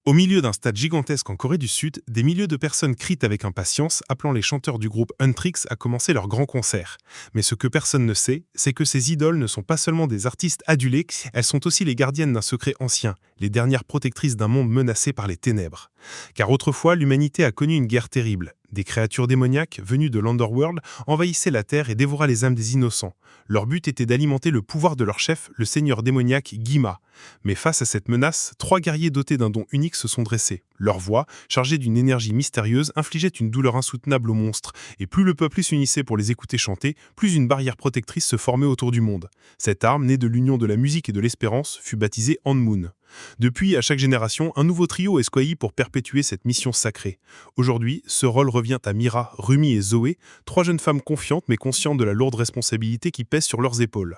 Au milieu d'un stade gigantesque en Corée du Sud, des milliers de personnes crient avec impatience, appelant les chanteurs du groupe Huntrix à commencer leur grand concert. Mais ce que personne ne sait, c'est que ces idoles ne sont pas seulement des artistes adulés, elles sont aussi les gardiennes d'un secret ancien, les dernières protectrices d'un monde menacé par les ténèbres. Car autrefois, l'humanité a connu une guerre terrible. Des créatures démoniaques, venues de l'Underworld, envahissaient la Terre et dévoraient les âmes des innocents. Leur but était d'alimenter le pouvoir de leur chef, le seigneur démoniaque Gyma. Mais face à cette menace, 3 guerriers dotés d'un don unique se sont dressés. Leur voix, chargée d'une énergie mystérieuse, infligeait une douleur insoutenable aux monstres, et plus le peuple s'unissait pour les écouter chanter, plus une barrière protectrice se formait autour du monde. Cette arme, née de l'union de la musique et de l'espérance, fut baptisée Anmoon. Depuis, à chaque génération, un nouveau trio est choisi pour perpétuer cette mission sacrée. Aujourd'hui, ce rôle revient à Mira, Rumi et Zoé, 3 jeunes femmes confiantes mais conscientes de la lourde responsabilité qui pèse sur leurs épaules.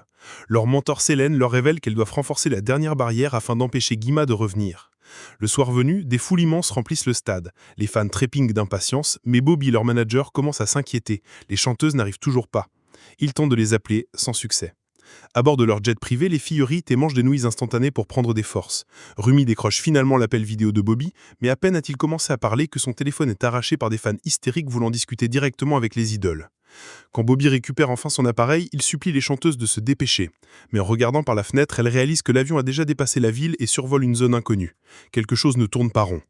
Leur mentor Selene leur révèle qu'elles doivent renforcer la dernière barrière afin d'empêcher Gyma de revenir. Le soir venu, des foules immenses remplissent le stade. Les fans trépignent d'impatience, mais Bobby, leur manager, commence à s'inquiéter. Les chanteuses n'arrivent toujours pas. Il tente de les appeler, sans succès. À bord de leur jet privé, les filles rient et mangent des nouilles instantanées pour prendre des forces. Rumi décroche finalement l'appel vidéo de Bobby, mais à peine a-t-il commencé à parler que son téléphone est arraché par des fans hystériques voulant discuter directement avec les idoles. Quand Bobby récupère enfin son appareil, il supplie les chanteuses de se dépêcher. Mais en regardant par la fenêtre, elle réalise que l'avion a déjà dépassé la ville et survole une zone inconnue. Quelque chose ne tourne pas rond.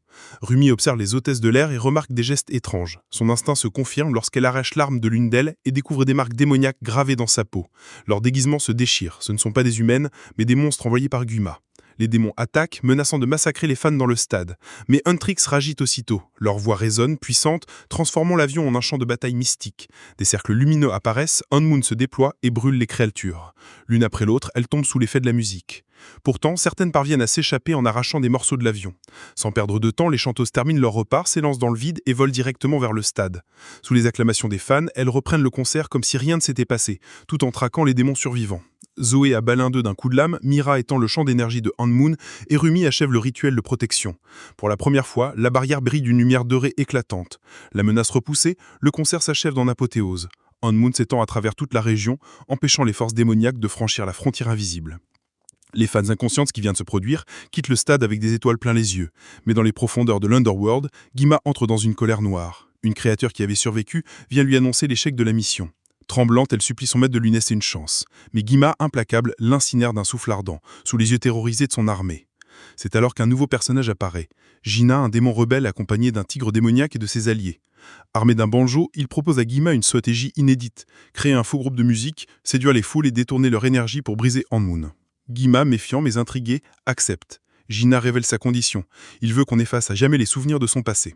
Rumi observe les hôtesses de l'air et remarque des gestes étranges. Son instinct se confirme lorsqu'elle arrache l'arme de l'une d'elles et découvre des marques démoniaques gravées dans sa peau. Leur déguisement se déchire. Ce ne sont pas des humaines, mais des monstres envoyés par Gyma. Les démons attaquent, menaçant de massacrer les fans dans le stade. Mais Huntrix ragit aussitôt. Leur voix résonne, puissante, transformant l'avion en un champ de bataille mystique. Des cercles lumineux apparaissent, Anmoon se déploie et brûle les créatures. L'une après l'autre, elles tombent sous l'effet de la musique. Pourtant, certaines parviennent à s'échapper en arrachant des morceaux de l'avion. Sans perdre de temps, les chanteuses terminent leur repas, s'élancent dans le vide et volent directement vers le stade. Sous les acclamations des fans, elles reprennent le concert comme si rien ne s'était passé, tout en traquant les démons survivants. Zoé abat l'un d'eux d'un coup de lame, Mira étend le champ d'énergie de Anmoon et Rumi achève le rituel de protection. Pour la première fois, la barrière brille d'une lumière dorée éclatante. La menace repoussée, le concert s'achève dans l'apothéose. Anmoon s'étend à travers toute la région, empêchant les forces démoniaques de franchir la frontière invisible. Les fans inconscients de ce qui vient de se produire quittent le stade avec des étoiles plein les yeux. Mais dans les profondeurs de l'Underworld, Gyma entre dans une colère noire. Une créature qui avait survécu vient lui annoncer l'échec de la mission. Tremblante, elle supplie son maître de lui laisser une chance. Mais Gyma, implacable, l'incinère d'un souffle ardent, sous les yeux terrorisés de son armée. C'est alors qu'un nouveau personnage apparaît. Gina, un démon rebelle accompagné d'un tigre démoniaque et de ses alliés. Armé d'un banjo, il propose à Gyma une stratégie inédite. Créer un faux groupe de musique, séduire les foules et détourner leur énergie pour briser Anmoon. Gyma, méfiant mais intrigué, accepte. Gina révèle sa condition. Il veut qu'on efface à jamais les souvenirs de son passé.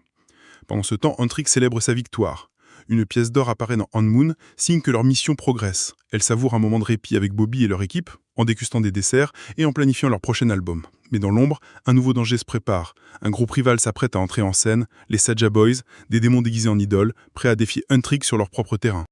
Pendant ce temps, Huntrix célèbre sa victoire. Une pièce d'or apparaît dans Anmoon, signe que leur mission progresse. Elle savoure un moment de répit avec Bobby et leur équipe, en dégustant des desserts et en planifiant leur prochain album. Mais dans l'ombre, un nouveau danger se prépare. Un groupe rival s'apprête à entrer en scène, les Saja Boys, des démons déguisés en idoles, prêts à défier Huntrix sur leur propre terrain.